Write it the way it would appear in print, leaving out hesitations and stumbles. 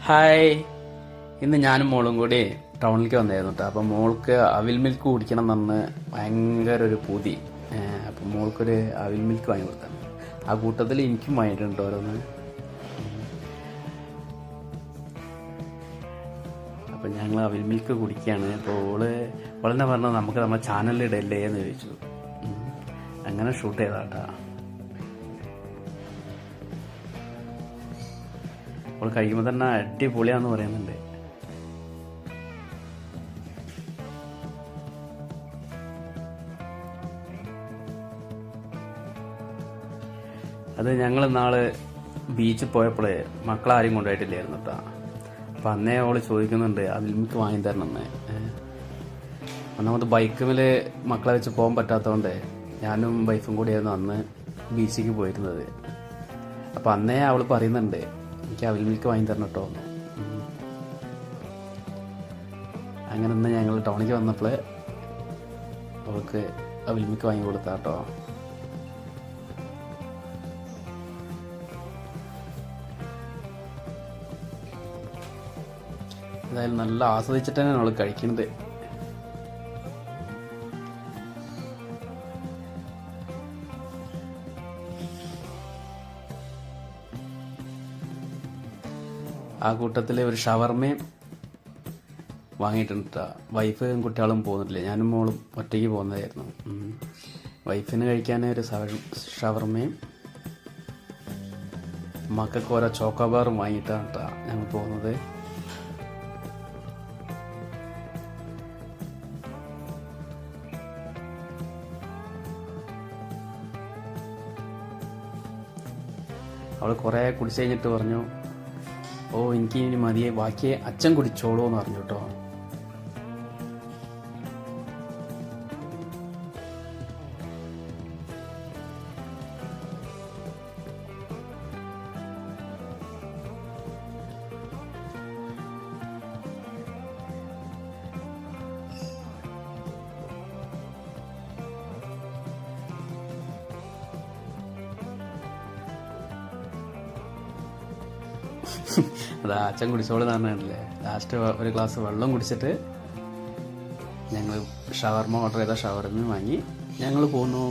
Hi, ഇന്ന് ഞാനും മോളും കൂടി ടൗണിലേക്ക് വന്നായിരുന്നു കേട്ടോ. അപ്പം മോൾക്ക് അവിൽ മിൽക്ക് കുടിക്കണം എന്ന് ഭയങ്കര ഒരു പൂതി. അപ്പം മോൾക്കൊരു അവിൽ മിൽക്ക് വാങ്ങി കൊടുത്താണ്. ആ കൂട്ടത്തിൽ എനിക്കും വാങ്ങിയിട്ടുണ്ട് ഓരോന്ന്. അപ്പം ഞങ്ങൾ അവിൽ മിൽക്ക് കുടിക്കുകയാണ്. അപ്പോൾ ഓളെന്നെ പറഞ്ഞു നമുക്ക് നമ്മുടെ ചാനലിൽ ഇടല്ലേ എന്ന് ചോദിച്ചു. അങ്ങനെ ഷൂട്ട് ചെയ്താട്ടാ. അവൾ കഴിക്കുമ്പോൾ തന്നെ അടിപൊളിയാന്ന് പറയുന്നുണ്ട്. അത് ഞങ്ങൾ ഇന്നാള് ബീച്ചിൽ പോയപ്പോഴേ മക്കളാരും കൊണ്ടുപോയിട്ടില്ലായിരുന്നു കേട്ടോ. അപ്പം അന്നേ അവള് ചോദിക്കുന്നുണ്ട് അതിൽ മിൽക്ക് വാങ്ങി തരണമെന്ന്. ഒന്നാമത് ബൈക്കുമില് മക്കളെ വെച്ച് പോകാൻ പറ്റാത്തതുകൊണ്ട് ഞാനും വൈഫും കൂടിയായിരുന്നു അന്ന് ബീച്ചിലേക്ക് പോയിരുന്നത്. അപ്പം അന്നേ അവൾ പറയുന്നുണ്ട് എനിക്ക് അവിൽ മിൽക്ക് വാങ്ങി തരണം കേട്ടോ. അങ്ങനെ ഇന്ന് ഞങ്ങൾ ടൗണിലേക്ക് വന്നപ്പോൾ അവൾക്ക് അവിൽ മിൽക്ക് വാങ്ങി കൊടുത്താട്ടോ. എന്തായാലും നല്ല ആസ്വദിച്ചിട്ട് തന്നെയാണ് അവൾ കഴിക്കുന്നത്. ആ കൂട്ടത്തിൽ ഒരു ഷവർമയും വാങ്ങിയിട്ടുണ്ട്. വൈഫും കുട്ടികളും പോകുന്നില്ല, ഞാനും മോളും ഒറ്റയ്ക്ക് പോകുന്നതായിരുന്നു. വൈഫിന് കഴിക്കാൻ ഒരു ഷവർമയും മക്കൾക്ക് ഓരോ ചോക്കോബാറും വാങ്ങിയിട്ടാണ് കേട്ടോ ഞങ്ങൾ പോകുന്നത്. അവൾ കുറേ കുടിച്ച് കഴിഞ്ഞിട്ട് പറഞ്ഞു, ഓ എനിക്ക് ഇനി മതിയെ, ബാക്കി അച്ഛൻ കുടിച്ചോളൂ എന്ന് പറഞ്ഞു കേട്ടോ. അതാ അച്ഛൻ കുടിച്ചോളൂ എന്ന് പറഞ്ഞിട്ടില്ലേ. ലാസ്റ്റ് ഒരു ഗ്ലാസ് വെള്ളം കുടിച്ചിട്ട് ഞങ്ങൾ ഷവർമ ഓർഡർ ചെയ്ത ഷവർമ വാങ്ങി ഞങ്ങൾ പോന്നു.